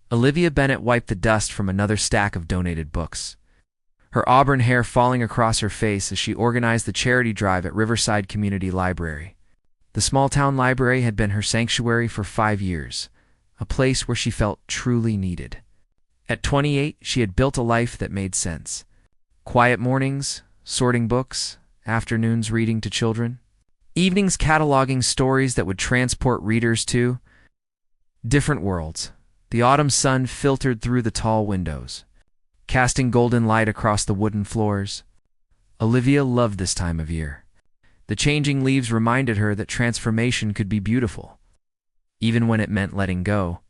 Olivia Bennett wiped the dust from another stack of donated books, her auburn hair falling across her face as she organized the charity drive at Riverside Community Library. The small-town library had been her sanctuary for 5 years, a place where she felt truly needed. At 28, she had built a life that made sense. Quiet mornings, sorting books, afternoons reading to children, evenings cataloging stories that would transport readers to different worlds. The autumn sun filtered through the tall windows, casting golden light across the wooden floors. Olivia loved this time of year. The changing leaves reminded her that transformation could be beautiful, even when it meant letting go.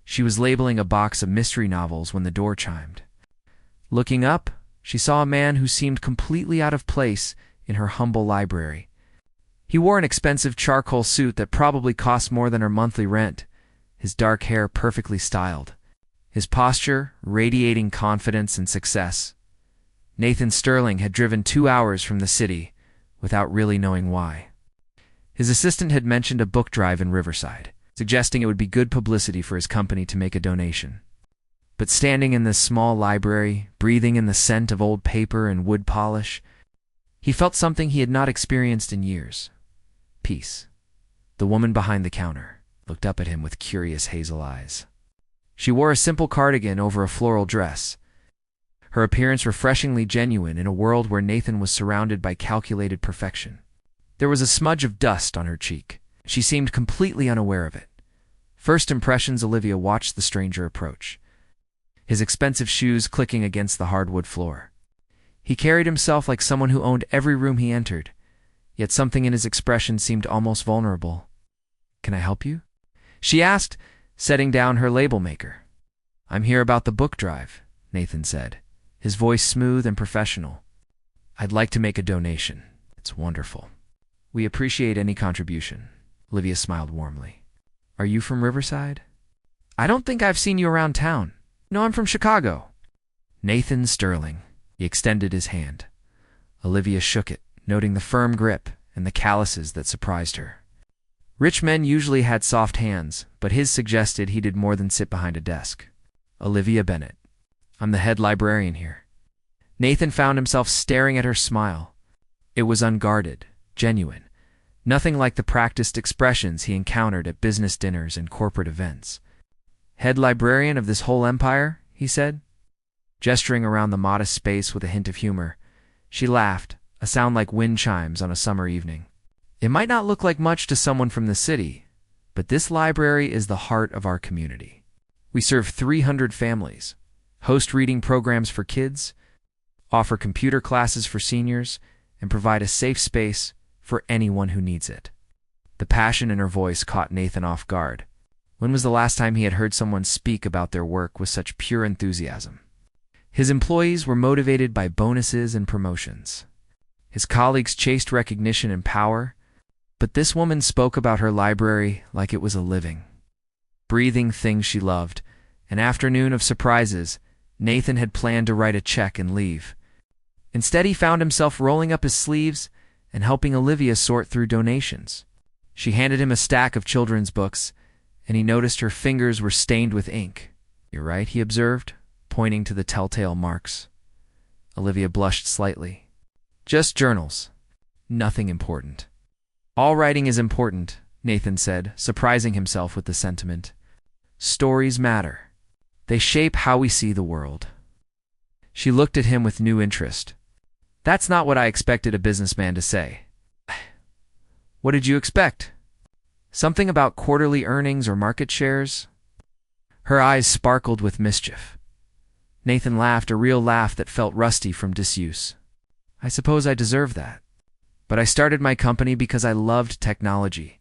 She was labeling a box of mystery novels when the door chimed. Looking up, she saw a man who seemed completely out of place in her humble library. He wore an expensive charcoal suit that probably cost more than her monthly rent, his dark hair perfectly styled, his posture radiating confidence and success. Nathan Sterling had driven 2 hours from the city without really knowing why. His assistant had mentioned a book drive in Riverside, suggesting it would be good publicity for his company to make a donation. But standing in this small library, breathing in the scent of old paper and wood polish, he felt something he had not experienced in years. Peace. The woman behind the counter looked up at him with curious hazel eyes. She wore a simple cardigan over a floral dress, her appearance refreshingly genuine in a world where Nathan was surrounded by calculated perfection. There was a smudge of dust on her cheek. She seemed completely unaware of it. First impressions, Olivia watched the stranger approach, his expensive shoes clicking against the hardwood floor. He carried himself like someone who owned every room he entered, yet something in his expression seemed almost vulnerable. "Can I help you?" she asked, setting down her label maker. "I'm here about the book drive," Nathan said, his voice smooth and professional. "I'd like to make a donation." "It's wonderful. We appreciate any contribution." Olivia smiled warmly. "Are you from Riverside?" "I don't think I've seen you around town." "No, I'm from Chicago." "Nathan Sterling." He extended his hand. Olivia shook it, noting the firm grip and the calluses that surprised her. Rich men usually had soft hands, but his suggested he did more than sit behind a desk. "Olivia Bennett. I'm the head librarian here." Nathan found himself staring at her smile. It was unguarded, genuine, nothing like the practiced expressions he encountered at business dinners and corporate events. "Head librarian of this whole empire?" he said, gesturing around the modest space with a hint of humor. She laughed, a sound like wind chimes on a summer evening. "It might not look like much to someone from the city, but this library is the heart of our community. We serve 300 families, host reading programs for kids, offer computer classes for seniors, and provide a safe space for anyone who needs it." The passion in her voice caught Nathan off guard. When was the last time he had heard someone speak about their work with such pure enthusiasm? His employees were motivated by bonuses and promotions. His colleagues chased recognition and power, but this woman spoke about her library like it was a living, breathing thing she loved. An afternoon of surprises. Nathan had planned to write a check and leave. Instead, he found himself rolling up his sleeves and helping Olivia sort through donations. She handed him a stack of children's books, and he noticed her fingers were stained with ink. "You're right," he observed, pointing to the telltale marks. Olivia blushed slightly. "Just journals. Nothing important." "All writing is important," Nathan said, surprising himself with the sentiment. "Stories matter. They shape how we see the world." She looked at him with new interest. "That's not what I expected a businessman to say." "What did you expect? Something about quarterly earnings or market shares?" Her eyes sparkled with mischief. Nathan laughed, a real laugh that felt rusty from disuse. "I suppose I deserve that. But I started my company because I loved technology,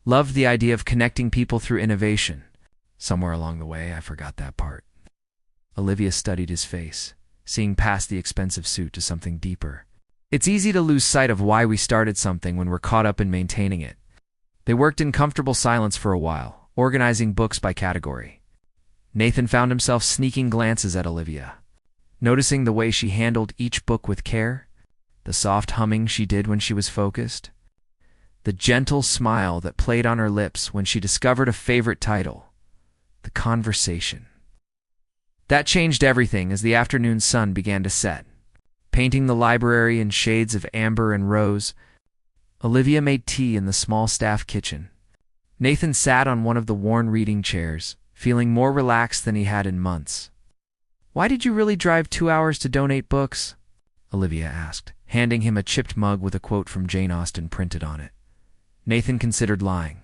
loved the idea of connecting people through innovation. Somewhere along the way, I forgot that part." Olivia studied his face, seeing past the expensive suit to something deeper. It's easy to lose sight of why we started something when we're caught up in maintaining it. They worked in comfortable silence for a while, organizing books by category. Nathan found himself sneaking glances at Olivia, noticing the way she handled each book with care, the soft humming she did when she was focused, the gentle smile that played on her lips when she discovered a favorite title. The conversation. That changed everything as the afternoon sun began to set, painting the library in shades of amber and rose. Olivia made tea in the small staff kitchen. Nathan sat on one of the worn reading chairs, feeling more relaxed than he had in months. "Why did you really drive 2 hours to donate books?" Olivia asked, handing him a chipped mug with a quote from Jane Austen printed on it. Nathan considered lying,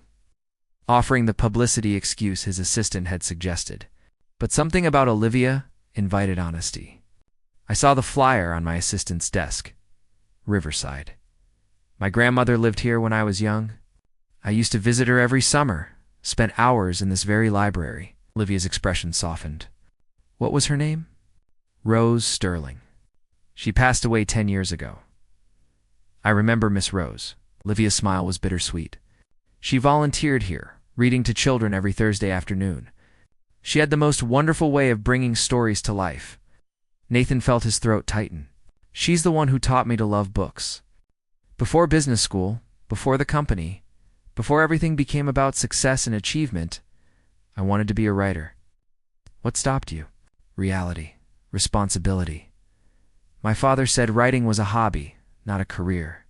offering the publicity excuse his assistant had suggested. But something about Olivia invited honesty. "I saw the flyer on my assistant's desk. Riverside. My grandmother lived here when I was young. I used to visit her every summer, spent hours in this very library." Olivia's expression softened. "What was her name?" "Rose Sterling. She passed away 10 years ago." "I remember Miss Rose." Olivia's smile was bittersweet. "She volunteered here, reading to children every Thursday afternoon. She had the most wonderful way of bringing stories to life." Nathan felt his throat tighten. "She's the one who taught me to love books. Before business school, before the company, before everything became about success and achievement, I wanted to be a writer." "What stopped you?" "Reality. Responsibility. My father said writing was a hobby, not a career.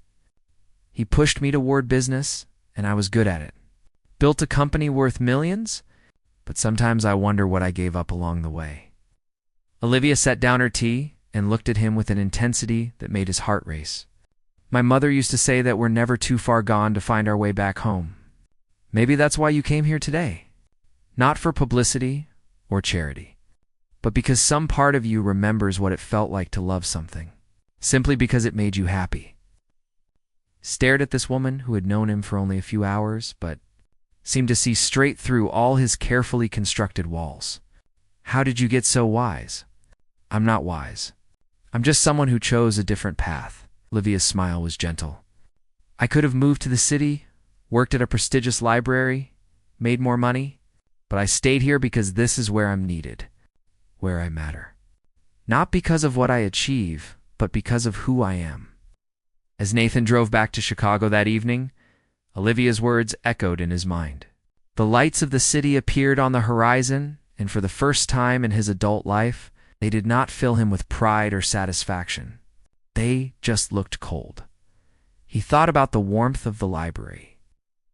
He pushed me toward business, and I was good at it. Built a company worth millions, but sometimes I wonder what I gave up along the way." Olivia set down her tea and looked at him with an intensity that made his heart race. "My mother used to say that we're never too far gone to find our way back home. Maybe that's why you came here today. Not for publicity or charity, but because some part of you remembers what it felt like to love something, simply because it made you happy." Stared at this woman who had known him for only a few hours, but seemed to see straight through all his carefully constructed walls. "How did you get so wise?" "I'm not wise. I'm just someone who chose a different path." Olivia's smile was gentle. "I could have moved to the city, worked at a prestigious library, made more money, but I stayed here because this is where I'm needed, where I matter. Not because of what I achieve, but because of who I am." As Nathan drove back to Chicago that evening, Olivia's words echoed in his mind. The lights of the city appeared on the horizon, and for the first time in his adult life, they did not fill him with pride or satisfaction. They just looked cold. He thought about the warmth of the library,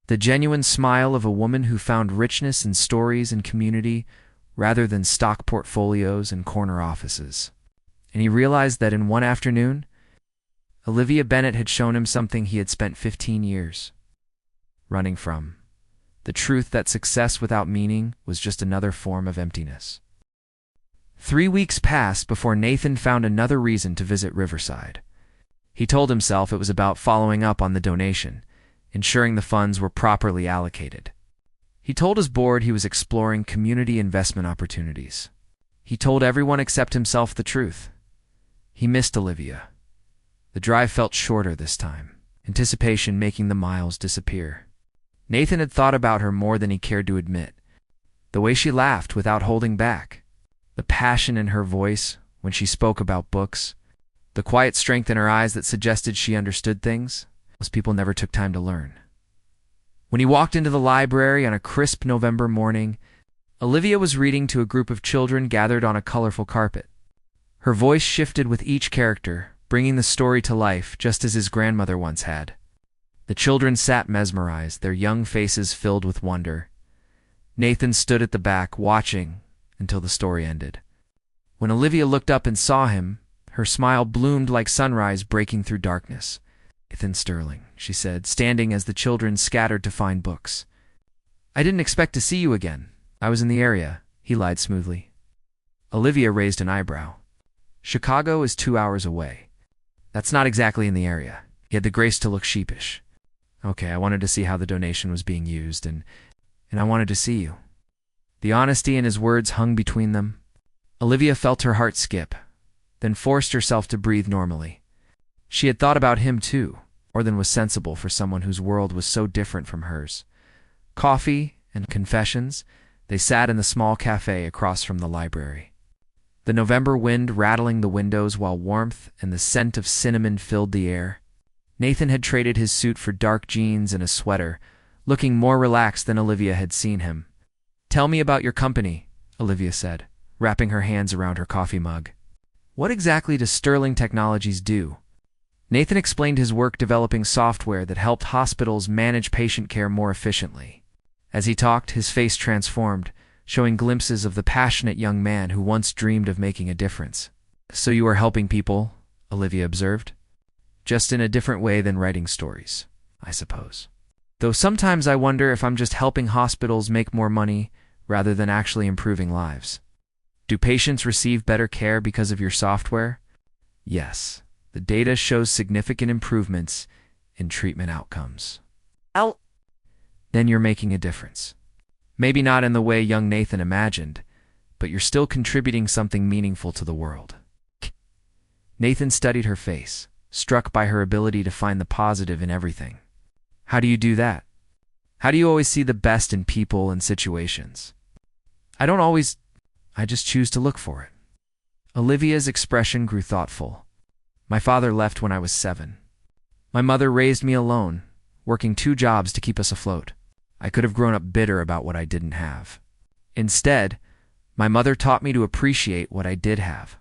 the genuine smile of a woman who found richness in stories and community rather than stock portfolios and corner offices. And he realized that in one afternoon, Olivia Bennett had shown him something he had spent 15 years running from: the truth that success without meaning was just another form of emptiness. 3 weeks passed before Nathan found another reason to visit Riverside. He told himself it was about following up on the donation, ensuring the funds were properly allocated. He told his board he was exploring community investment opportunities. He told everyone except himself the truth. He missed Olivia. The drive felt shorter this time, anticipation making the miles disappear. Nathan had thought about her more than he cared to admit. The way she laughed without holding back, the passion in her voice when she spoke about books, the quiet strength in her eyes that suggested she understood things most people never took time to learn. When he walked into the library on a crisp November morning, Olivia was reading to a group of children gathered on a colorful carpet. Her voice shifted with each character, bringing the story to life just as his grandmother once had. The children sat mesmerized, their young faces filled with wonder. Nathan stood at the back, watching until the story ended. When Olivia looked up and saw him, her smile bloomed like sunrise breaking through darkness. "Nathan Sterling," she said, standing as the children scattered to find books. "I didn't expect to see you again. I was in the area," he lied smoothly. Olivia raised an eyebrow. "Chicago is 2 hours away. That's not exactly in the area." He had the grace to look sheepish. "Okay, I wanted to see how the donation was being used, and I wanted to see you." The honesty in his words hung between them. Olivia felt her heart skip, then forced herself to breathe normally. She had thought about him too, more than was sensible for someone whose world was so different from hers. Coffee and confessions, they sat in the small cafe across from the library. The November wind rattling the windows while warmth and the scent of cinnamon filled the air. Nathan had traded his suit for dark jeans and a sweater, looking more relaxed than Olivia had seen him. "Tell me about your company," Olivia said. wrapping her hands around her coffee mug. What exactly does Sterling Technologies do? Nathan explained his work developing software that helped hospitals manage patient care more efficiently. As he talked, his face transformed, showing glimpses of the passionate young man who once dreamed of making a difference. So you are helping people, Olivia observed. Just in a different way than writing stories, I suppose. Though sometimes I wonder if I'm just helping hospitals make more money rather than actually improving lives. Do patients receive better care because of your software? Yes. The data shows significant improvements in treatment outcomes. Then you're making a difference. Maybe not in the way young Nathan imagined, but you're still contributing something meaningful to the world. Nathan studied her face, struck by her ability to find the positive in everything. How do you do that? How do you always see the best in people and situations? I just choose to look for it. Olivia's expression grew thoughtful. My father left when I was 7. My mother raised me alone, working 2 jobs to keep us afloat. I could have grown up bitter about what I didn't have. Instead, my mother taught me to appreciate what I did have.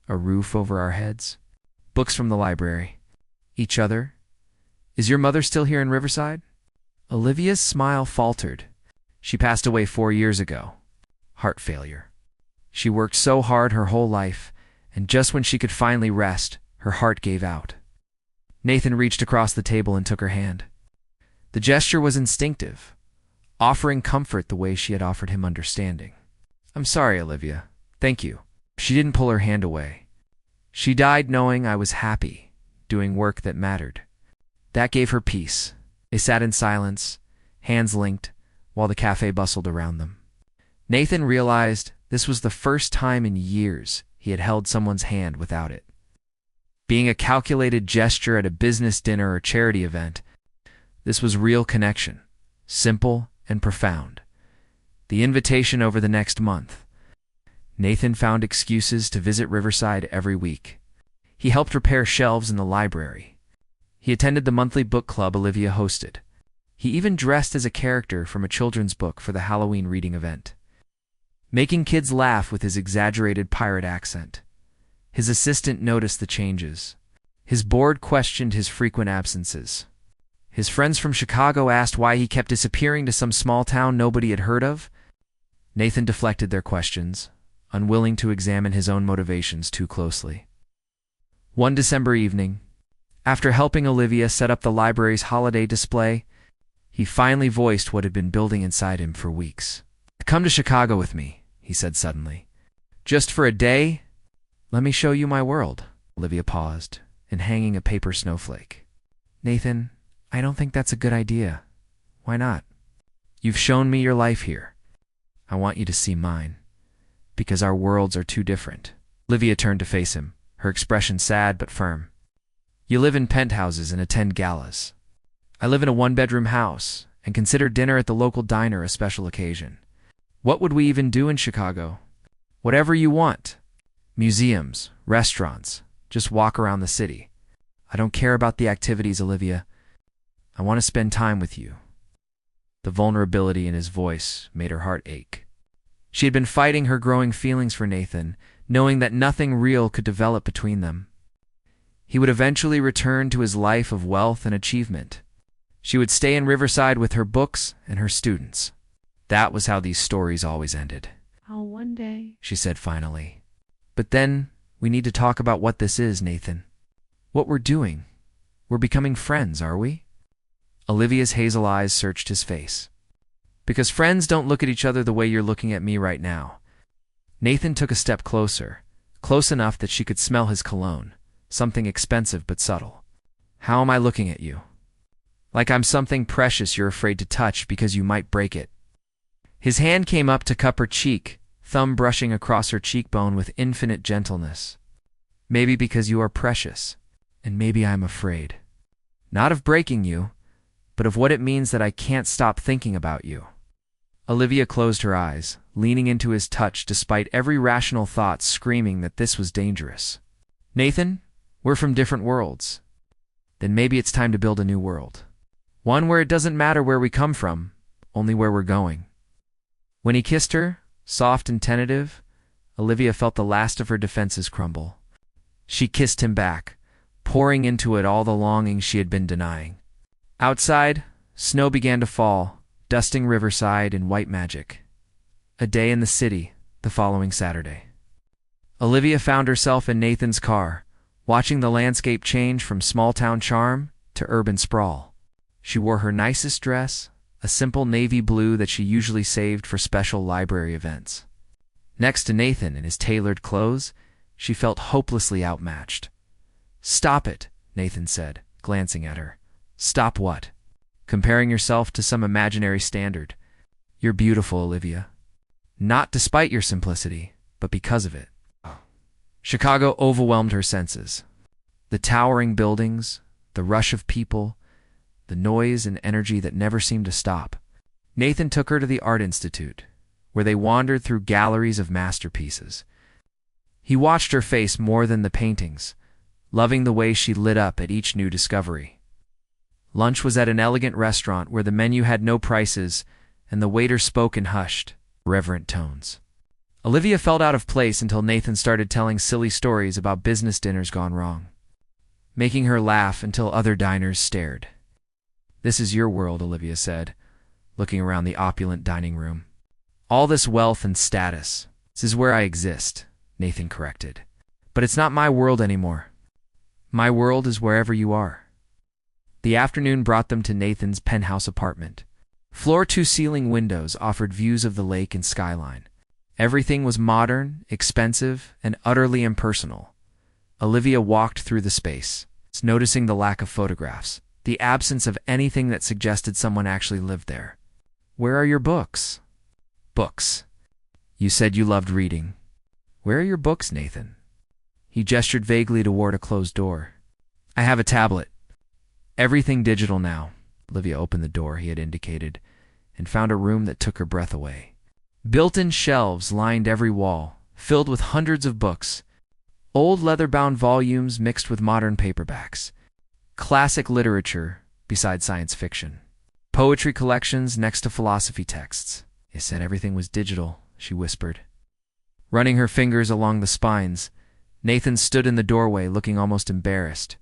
A roof over our heads, books from the library, each other. Is your mother still here in Riverside? Olivia's smile faltered. She passed away 4 years ago. Heart failure. She worked so hard her whole life, and just when she could finally rest, her heart gave out. Nathan reached across the table and took her hand. The gesture was instinctive, offering comfort the way she had offered him understanding. I'm sorry, Olivia. Thank you. She didn't pull her hand away. She died knowing I was happy, doing work that mattered. That gave her peace. They sat in silence, hands linked, while the cafe bustled around them. Nathan realized this was the first time in years he had held someone's hand without it. Being a calculated gesture at a business dinner or charity event, this was real connection, simple and profound. The invitation over the next month. Nathan found excuses to visit Riverside every week. He helped repair shelves in the library. He attended the monthly book club Olivia hosted. He even dressed as a character from a children's book for the Halloween reading event, making kids laugh with his exaggerated pirate accent. His assistant noticed the changes. His board questioned his frequent absences. His friends from Chicago asked why he kept disappearing to some small town nobody had heard of. Nathan deflected their questions, unwilling to examine his own motivations too closely. One December evening, after helping Olivia set up the library's holiday display, he finally voiced what had been building inside him for weeks. Come to Chicago with me, he said suddenly. Just for a day? Let me show you my world. Olivia paused, and hanging a paper snowflake. Nathan, I don't think that's a good idea. Why not? You've shown me your life here. I want you to see mine. Because our worlds are too different. Olivia turned to face him, her expression sad but firm. You live in penthouses and attend galas. I live in a 1-bedroom house and consider dinner at the local diner a special occasion. What would we even do in Chicago? Whatever you want. Museums, restaurants, just walk around the city. I don't care about the activities, Olivia. I want to spend time with you. The vulnerability in his voice made her heart ache. She had been fighting her growing feelings for Nathan, knowing that nothing real could develop between them. He would eventually return to his life of wealth and achievement. She would stay in Riverside with her books and her students. That was how these stories always ended. I'll one day, she said finally. But then, we need to talk about what this is, Nathan. What we're doing. We're becoming friends, are we? Olivia's hazel eyes searched his face. Because friends don't look at each other the way you're looking at me right now. Nathan took a step closer, close enough that she could smell his cologne, something expensive but subtle. How am I looking at you? Like I'm something precious you're afraid to touch because you might break it. His hand came up to cup her cheek, thumb brushing across her cheekbone with infinite gentleness. Maybe because you are precious, and maybe I'm afraid. Not of breaking you, but of what it means that I can't stop thinking about you. Olivia closed her eyes, leaning into his touch despite every rational thought screaming that this was dangerous. Nathan, we're from different worlds. Then maybe it's time to build a new world. One where it doesn't matter where we come from, only where we're going. When he kissed her, soft and tentative, Olivia felt the last of her defenses crumble. She kissed him back, pouring into it all the longing she had been denying. Outside, snow began to fall, dusting Riverside in white magic. A day in the city, the following Saturday. Olivia found herself in Nathan's car, watching the landscape change from small-town charm to urban sprawl. She wore her nicest dress, a simple navy blue that she usually saved for special library events. Next to Nathan in his tailored clothes, she felt hopelessly outmatched. "Stop it," Nathan said, glancing at her. "Stop what?" "Comparing yourself to some imaginary standard. You're beautiful, Olivia. Not despite your simplicity, but because of it." Chicago overwhelmed her senses. The towering buildings, the rush of people, the noise and energy that never seemed to stop. Nathan took her to the Art Institute, where they wandered through galleries of masterpieces. He watched her face more than the paintings, loving the way she lit up at each new discovery. Lunch was at an elegant restaurant where the menu had no prices and the waiter spoke in hushed, reverent tones. Olivia felt out of place until Nathan started telling silly stories about business dinners gone wrong, making her laugh until other diners stared. "This is your world," Olivia said, looking around the opulent dining room. "All this wealth and status. This is where I exist," Nathan corrected. "But it's not my world anymore. My world is wherever you are." The afternoon brought them to Nathan's penthouse apartment. Floor-to-ceiling windows offered views of the lake and skyline. Everything was modern, expensive, and utterly impersonal. Olivia walked through the space, noticing the lack of photographs, the absence of anything that suggested someone actually lived there. "Where are your books?" "Books. You said you loved reading. Where are your books, Nathan?" He gestured vaguely toward a closed door. "I have a tablet. Everything digital now." Olivia opened the door he had indicated and found a room that took her breath away. Built-in shelves lined every wall, filled with hundreds of books, old leather-bound volumes mixed with modern paperbacks, classic literature beside science fiction, poetry collections next to philosophy texts. "They said everything was digital," she whispered. Running her fingers along the spines, Nathan stood in the doorway looking almost embarrassed.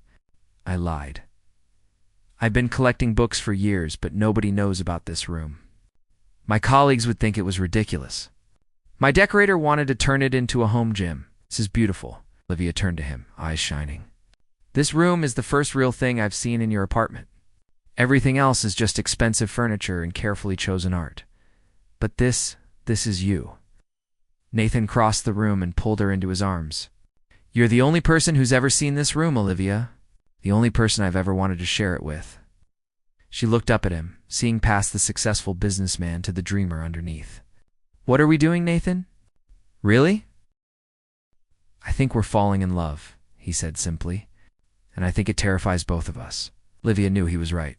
"I lied. I've been collecting books for years, but nobody knows about this room. My colleagues would think it was ridiculous. My decorator wanted to turn it into a home gym. This is beautiful." Olivia turned to him, eyes shining. "This room is the first real thing I've seen in your apartment. Everything else is just expensive furniture and carefully chosen art. But this is you." Nathan crossed the room and pulled her into his arms. "You're the only person who's ever seen this room, Olivia. The only person I've ever wanted to share it with." She looked up at him, seeing past the successful businessman to the dreamer underneath. "What are we doing, Nathan?" "Really?" "I think we're falling in love," he said simply. "And I think it terrifies both of us." Olivia knew he was right.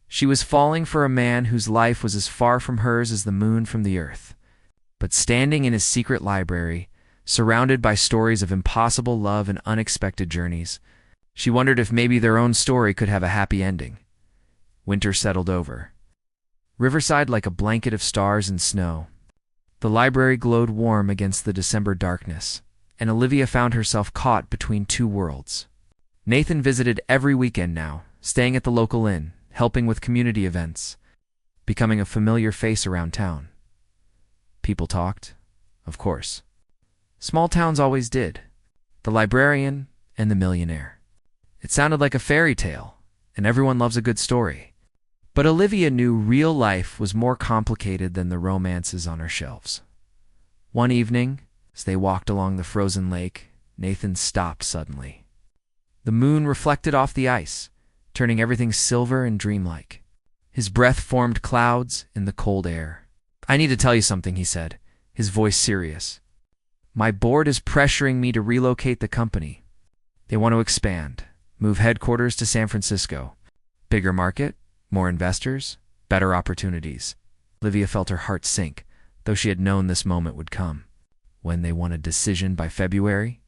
She was falling for a man whose life was as far from hers as the moon from the earth. But standing in his secret library, surrounded by stories of impossible love and unexpected journeys, she wondered if maybe their own story could have a happy ending. Winter settled over. Riverside like a blanket of stars and snow. The library glowed warm against the December darkness, and Olivia found herself caught between two worlds. Nathan visited every weekend now, staying at the local inn, helping with community events, becoming a familiar face around town. People talked, of course. Small towns always did. The librarian and the millionaire. It sounded like a fairy tale, and everyone loves a good story. But Olivia knew real life was more complicated than the romances on her shelves. One evening, as they walked along the frozen lake, Nathan stopped suddenly. The moon reflected off the ice, turning everything silver and dreamlike. His breath formed clouds in the cold air. "I need to tell you something," he said, his voice serious. "My board is pressuring me to relocate the company. They want to expand, move headquarters to San Francisco. Bigger market, more investors, better opportunities." Olivia felt her heart sink, though she had known this moment would come. When they want a decision by February?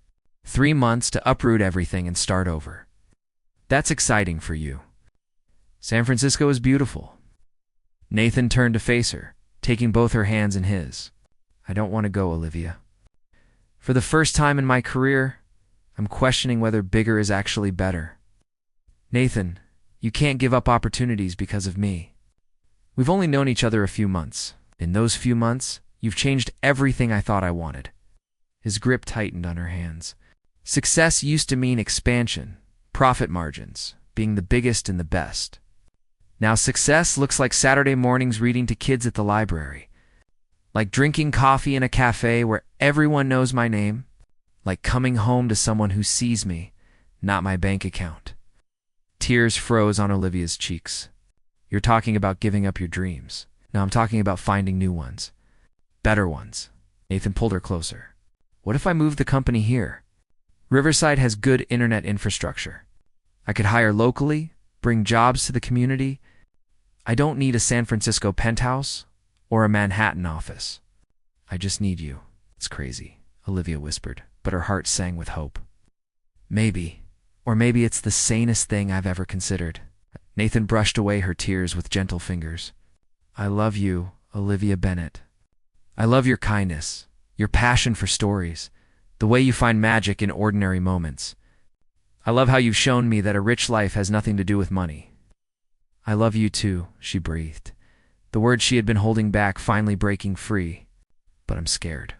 3 months to uproot everything and start over. That's exciting for you. San Francisco is beautiful. Nathan turned to face her, taking both her hands in his. "I don't want to go, Olivia." For the first time in my career, I'm questioning whether bigger is actually better. Nathan, you can't give up opportunities because of me. We've only known each other a few months. In those few months, you've changed everything I thought I wanted. His grip tightened on her hands. Success used to mean expansion, profit margins, being the biggest and the best. Now success looks like Saturday mornings reading to kids at the library, like drinking coffee in a cafe where everyone knows my name, like coming home to someone who sees me, not my bank account. Tears froze on Olivia's cheeks. You're talking about giving up your dreams. No, I'm talking about finding new ones. Better ones. Nathan pulled her closer. What if I moved the company here? Riverside has good internet infrastructure. I could hire locally, bring jobs to the community. I don't need a San Francisco penthouse or a Manhattan office. I just need you. It's crazy, Olivia whispered, but her heart sang with hope. Maybe, or maybe it's the sanest thing I've ever considered. Nathan brushed away her tears with gentle fingers. I love you, Olivia Bennett. I love your kindness, your passion for stories, the way you find magic in ordinary moments. I love how you've shown me that a rich life has nothing to do with money. I love you too, she breathed, the words she had been holding back finally breaking free. But I'm scared.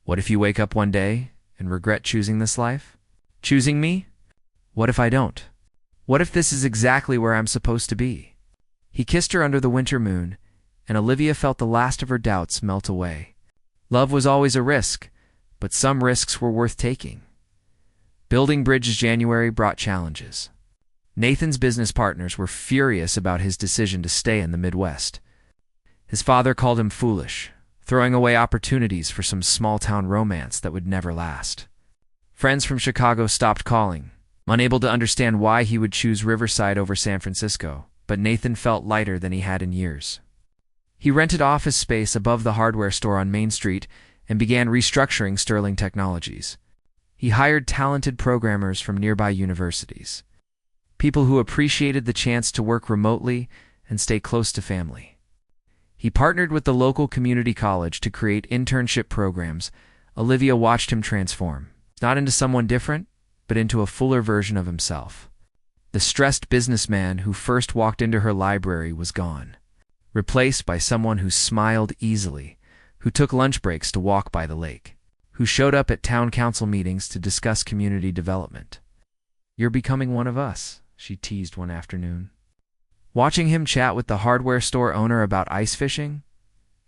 What if you wake up one day and regret choosing this life? Choosing me? What if I don't? What if this is exactly where I'm supposed to be? He kissed her under the winter moon, and Olivia felt the last of her doubts melt away. Love was always a risk, but some risks were worth taking. Building Bridges January brought challenges. Nathan's business partners were furious about his decision to stay in the Midwest. His father called him foolish, throwing away opportunities for some small-town romance that would never last. Friends from Chicago stopped calling, unable to understand why he would choose Riverside over San Francisco, but Nathan felt lighter than he had in years. He rented office space above the hardware store on Main Street and began restructuring Sterling Technologies. He hired talented programmers from nearby universities, people who appreciated the chance to work remotely and stay close to family. He partnered with the local community college to create internship programs. Olivia watched him transform, not into someone different, but into a fuller version of himself. The stressed businessman who first walked into her library was gone, replaced by someone who smiled easily, who took lunch breaks to walk by the lake, who showed up at town council meetings to discuss community development. You're becoming one of us, she teased one afternoon. Watching him chat with the hardware store owner about ice fishing,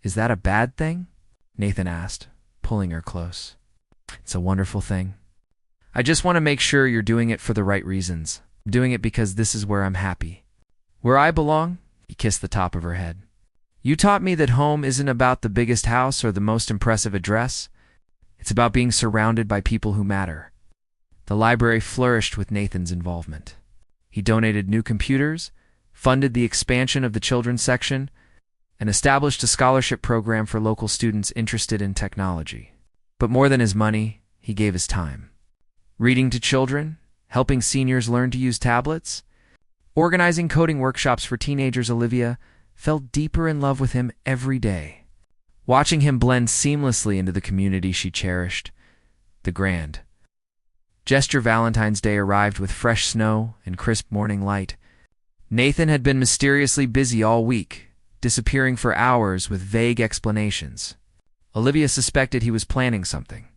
is that a bad thing? Nathan asked, pulling her close. It's a wonderful thing. I just want to make sure you're doing it for the right reasons. I'm doing it because this is where I'm happy. Where I belong? He kissed the top of her head. You taught me that home isn't about the biggest house or the most impressive address. It's about being surrounded by people who matter. The library flourished with Nathan's involvement. He donated new computers, funded the expansion of the children's section, and established a scholarship program for local students interested in technology. But more than his money, he gave his time. Reading to children, helping seniors learn to use tablets, organizing coding workshops for teenagers. Olivia fell deeper in love with him every day, watching him blend seamlessly into the community she cherished. The grand gesture Valentine's Day arrived with fresh snow and crisp morning light. Nathan had been mysteriously busy all week, disappearing for hours with vague explanations. Olivia suspected he was planning something,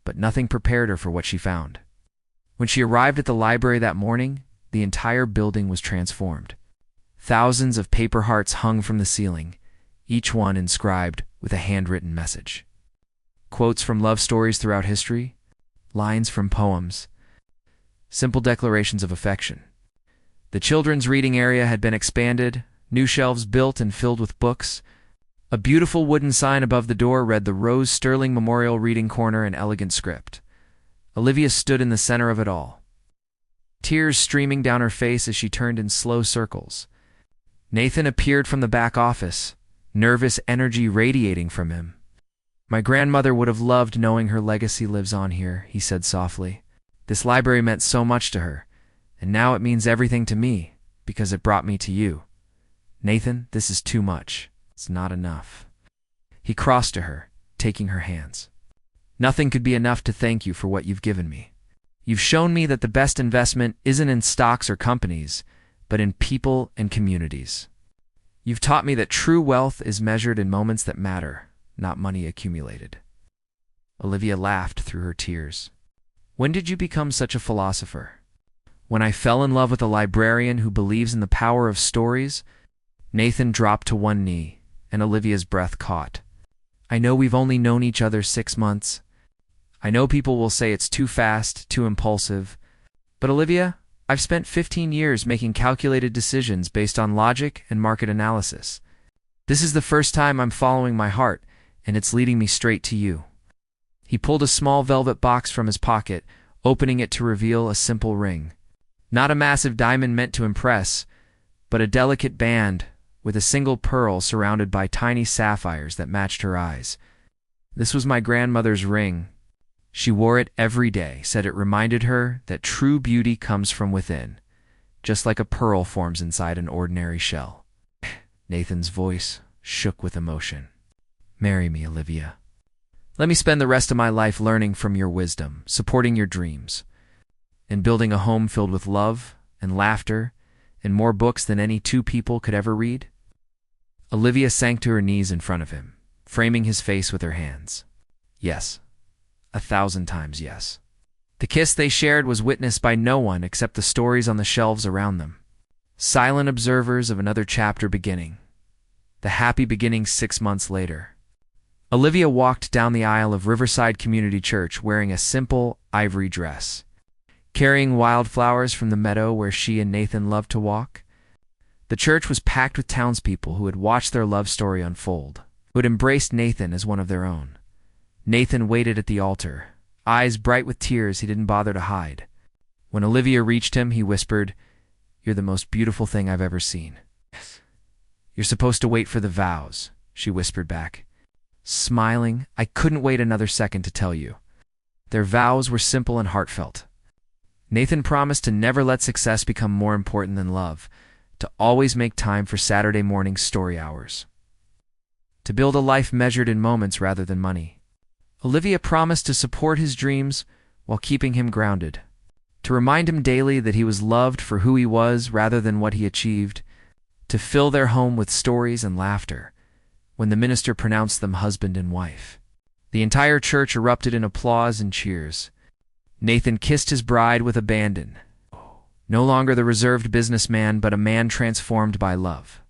but nothing prepared her for what she found. When she arrived at the library that morning, the entire building was transformed. Thousands of paper hearts hung from the ceiling, each one inscribed with a handwritten message. Quotes from love stories throughout history, lines from poems, simple declarations of affection. The children's reading area had been expanded, new shelves built and filled with books. A beautiful wooden sign above the door read the Rose Sterling Memorial Reading Corner in elegant script. Olivia stood in the center of it all, tears streaming down her face as she turned in slow circles. Nathan appeared from the back office, nervous energy radiating from him. My grandmother would have loved knowing her legacy lives on here, he said softly. This library meant so much to her, and now it means everything to me, because it brought me to you. Nathan, this is too much. It's not enough. He crossed to her, taking her hands. Nothing could be enough to thank you for what you've given me. You've shown me that the best investment isn't in stocks or companies, but in people and communities. You've taught me that true wealth is measured in moments that matter, not money accumulated. Olivia laughed through her tears. When did you become such a philosopher? When I fell in love with a librarian who believes in the power of stories. Nathan dropped to one knee, and Olivia's breath caught. I know we've only known each other 6 months. I know people will say it's too fast, too impulsive. But Olivia, I've spent 15 years making calculated decisions based on logic and market analysis. This is the first time I'm following my heart, and it's leading me straight to you. He pulled a small velvet box from his pocket, opening it to reveal a simple ring. Not a massive diamond meant to impress, but a delicate band with a single pearl surrounded by tiny sapphires that matched her eyes. This was my grandmother's ring. She wore it every day, said it reminded her that true beauty comes from within, just like a pearl forms inside an ordinary shell. Nathan's voice shook with emotion. Marry me, Olivia. Let me spend the rest of my life learning from your wisdom, supporting your dreams, and building a home filled with love and laughter and more books than any 2 people could ever read. Olivia sank to her knees in front of him, framing his face with her hands. Yes, 1,000 times yes. The kiss they shared was witnessed by no one except the stories on the shelves around them. Silent observers of another chapter beginning. The happy beginning 6 months later. Olivia walked down the aisle of Riverside Community Church wearing a simple ivory dress, carrying wildflowers from the meadow where she and Nathan loved to walk. The church was packed with townspeople who had watched their love story unfold, who had embraced Nathan as one of their own. Nathan waited at the altar, eyes bright with tears he didn't bother to hide. When Olivia reached him, he whispered, "You're the most beautiful thing I've ever seen." "You're supposed to wait for the vows," she whispered back. Smiling, "I couldn't wait another second to tell you." Their vows were simple and heartfelt. Nathan promised to never let success become more important than love, to always make time for Saturday morning story hours, to build a life measured in moments rather than money. Olivia promised to support his dreams while keeping him grounded, to remind him daily that he was loved for who he was rather than what he achieved, to fill their home with stories and laughter when the minister pronounced them husband and wife. The entire church erupted in applause and cheers. Nathan kissed his bride with abandon. No longer the reserved businessman, but a man transformed by love.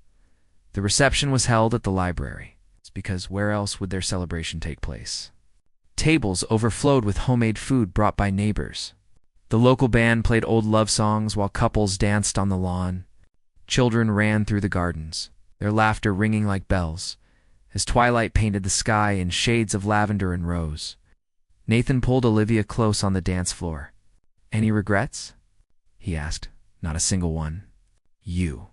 The reception was held at the library. It's because where else would their celebration take place? Tables overflowed with homemade food brought by neighbors. The local band played old love songs while couples danced on the lawn. Children ran through the gardens, their laughter ringing like bells, as twilight painted the sky in shades of lavender and rose. Nathan pulled Olivia close on the dance floor. "Any regrets?" he asked. "Not a single one. You."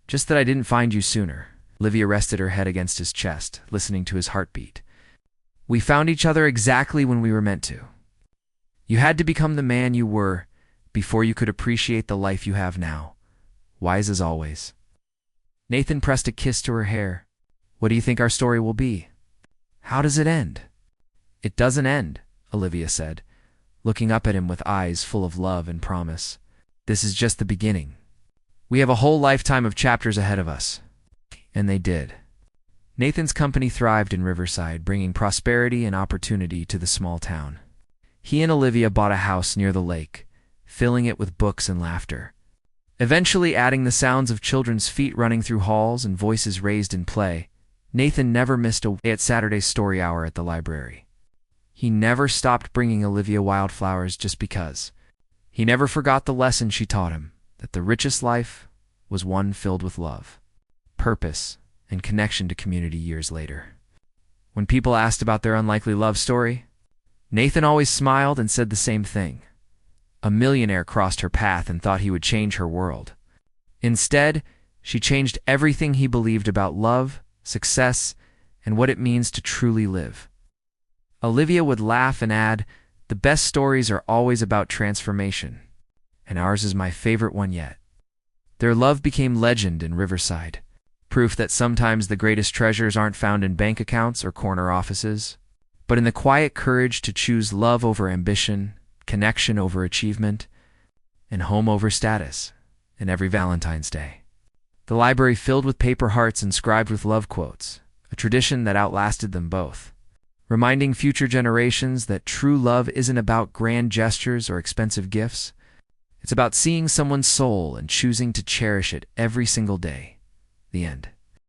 "Just that I didn't find you sooner." Olivia rested her head against his chest, listening to his heartbeat. "We found each other exactly when we were meant to. You had to become the man you were before you could appreciate the life you have now. Wise as always." Nathan pressed a kiss to her hair. "What do you think our story will be? How does it end?" "It doesn't end," Olivia said, looking up at him with eyes full of love and promise. "This is just the beginning. We have a whole lifetime of chapters ahead of us." And they did. Nathan's company thrived in Riverside, bringing prosperity and opportunity to the small town. He and Olivia bought a house near the lake, filling it with books and laughter, eventually adding the sounds of children's feet running through halls and voices raised in play. Nathan never missed a day at Saturday's story hour at the library. He never stopped bringing Olivia wildflowers just because. He never forgot the lesson she taught him, that the richest life was one filled with love, purpose, and connection to community years later. When people asked about their unlikely love story, Nathan always smiled and said the same thing. A millionaire crossed her path and thought he would change her world. Instead, she changed everything he believed about love, success, and what it means to truly live. Olivia would laugh and add, "The best stories are always about transformation, and ours is my favorite one yet." Their love became legend in Riverside, proof that sometimes the greatest treasures aren't found in bank accounts or corner offices, but in the quiet courage to choose love over ambition, connection over achievement, and home over status in every Valentine's Day. The library filled with paper hearts inscribed with love quotes, a tradition that outlasted them both, reminding future generations that true love isn't about grand gestures or expensive gifts. It's about seeing someone's soul and choosing to cherish it every single day. The end.